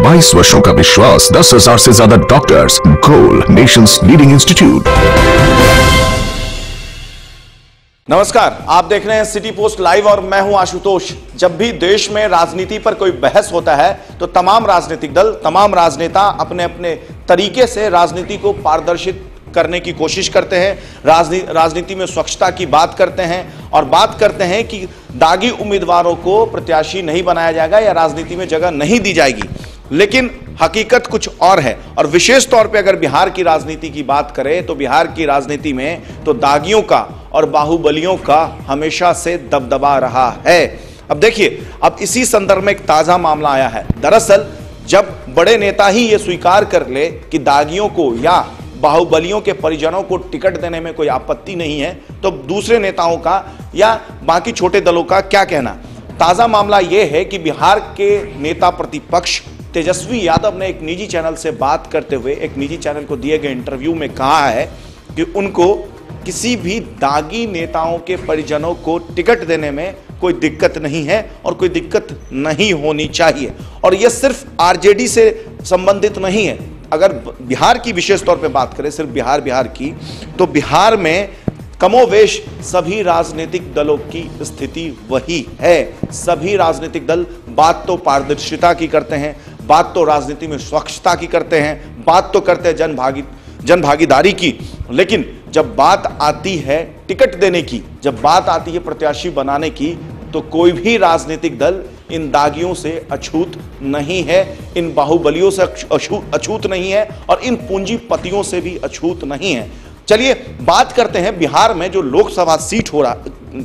22 वर्षों का विश्वास, 10,000 से ज्यादा डॉक्टर्स। गोल, नेशंस लीडिंग इंस्टीट्यूट। नमस्कार, आप देख रहे हैं सिटी पोस्ट लाइव और मैं हूं आशुतोष। जब भी देश में राजनीति पर कोई बहस होता है तो तमाम राजनीतिक दल, तमाम राजनेता अपने अपने तरीके से राजनीति को पारदर्शित करने की कोशिश करते हैं। राजनीति में स्वच्छता की बात करते हैं और बात करते हैं कि दागी उम्मीदवारों को प्रत्याशी नहीं बनाया जाएगा या राजनीति में जगह नहीं दी जाएगी। लेकिन हकीकत कुछ और है। और विशेष तौर पे अगर बिहार की राजनीति की बात करें तो बिहार की राजनीति में तो दागियों का और बाहुबलियों का हमेशा से दबदबा रहा है। अब देखिए, अब इसी संदर्भ में एक ताजा मामला आया है। दरअसल जब बड़े नेता ही ये स्वीकार कर ले कि दागियों को या बाहुबलियों के परिजनों को टिकट देने में कोई आपत्ति नहीं है, तो दूसरे नेताओं का या बाकी छोटे दलों का क्या कहना। ताजा मामला यह है कि बिहार के नेता प्रतिपक्ष तेजस्वी यादव ने एक निजी चैनल से बात करते हुए, एक निजी चैनल को दिए गए इंटरव्यू में कहा है कि उनको किसी भी दागी नेताओं के परिजनों को टिकट देने में कोई दिक्कत नहीं है और कोई दिक्कत नहीं होनी चाहिए। और यह सिर्फ आरजेडी से संबंधित नहीं है। अगर बिहार की विशेष तौर पे बात करें, सिर्फ बिहार की, तो बिहार में कमोवेश सभी राजनीतिक दलों की स्थिति वही है। सभी राजनीतिक दल बात तो पारदर्शिता की करते हैं, बात तो राजनीति में स्वच्छता की करते हैं, बात तो करते हैं जन भागीदारी की, लेकिन जब बात आती है टिकट देने की, जब बात आती है प्रत्याशी बनाने की, तो कोई भी राजनीतिक दल इन दागियों से अछूत नहीं है, इन बाहुबलियों से अछूत नहीं है और इन पूंजीपतियों से भी अछूत नहीं है। चलिए बात करते हैं बिहार में जो लोकसभा सीट हो रहा,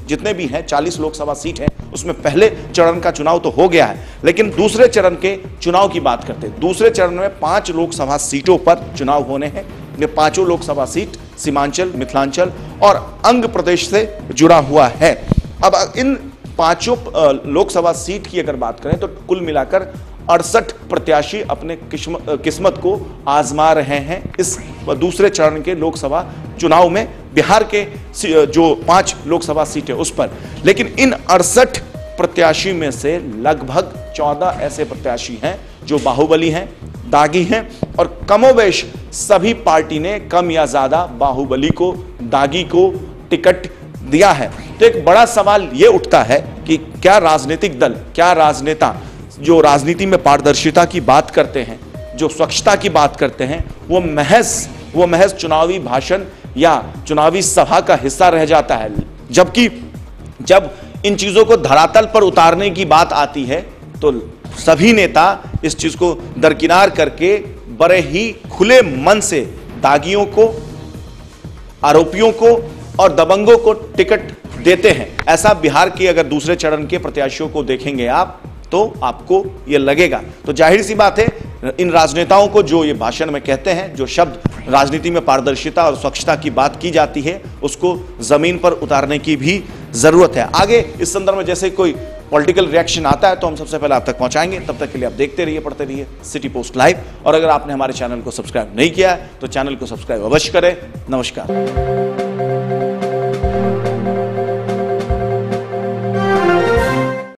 जितने भी हैं 40 लोकसभा सीट हैं, उसमें पहले चरण का चुनाव तो हो गया है, लेकिन दूसरे चरण के चुनाव की बात करते हैं। दूसरे चरण में 5 लोकसभा सीटों पर चुनाव होने हैं। ये 5 लोकसभा सीट सीमांचल, मिथिलांचल और अंग प्रदेश से जुड़ा हुआ है। अब इन 5 लोकसभा सीट की अगर बात करें तो कुल मिलाकर 68 प्रत्याशी अपने किस्मत को आजमा रहे हैं इस दूसरे चरण के लोकसभा चुनाव में, बिहार के जो 5 लोकसभा सीटें उस पर। लेकिन इन 68 प्रत्याशी में से लगभग 14 ऐसे प्रत्याशी हैं जो बाहुबली हैं, दागी हैं और कमोवेश सभी पार्टी ने कम या ज्यादा बाहुबली को, दागी को टिकट दिया है। तो एक बड़ा सवाल यह उठता है कि क्या राजनीतिक दल, क्या राजनेता जो राजनीति में पारदर्शिता की बात करते हैं, जो स्वच्छता की बात करते हैं, वो महज चुनावी भाषण या चुनावी सभा का हिस्सा रह जाता है। जबकि जब इन चीजों को धरातल पर उतारने की बात आती है तो सभी नेता इस चीज को दरकिनार करके बड़े ही खुले मन से दागियों को, आरोपियों को और दबंगों को टिकट देते हैं। ऐसा बिहार के अगर दूसरे चरण के प्रत्याशियों को देखेंगे आप तो आपको ये लगेगा। तो जाहिर सी बात है, इन राजनेताओं को जो ये भाषण में कहते हैं, जो शब्द राजनीति में पारदर्शिता और स्वच्छता की बात की जाती है, उसको जमीन पर उतारने की भी जरूरत है। आगे इस संदर्भ में जैसे कोई पॉलिटिकल रिएक्शन आता है तो हम सबसे पहले आप तक पहुंचाएंगे। तब तक के लिए आप देखते रहिए, पढ़ते रहिए सिटी पोस्ट लाइव। और अगर आपने हमारे चैनल को सब्सक्राइब नहीं किया है तो चैनल को सब्सक्राइब अवश्य करें। नमस्कार।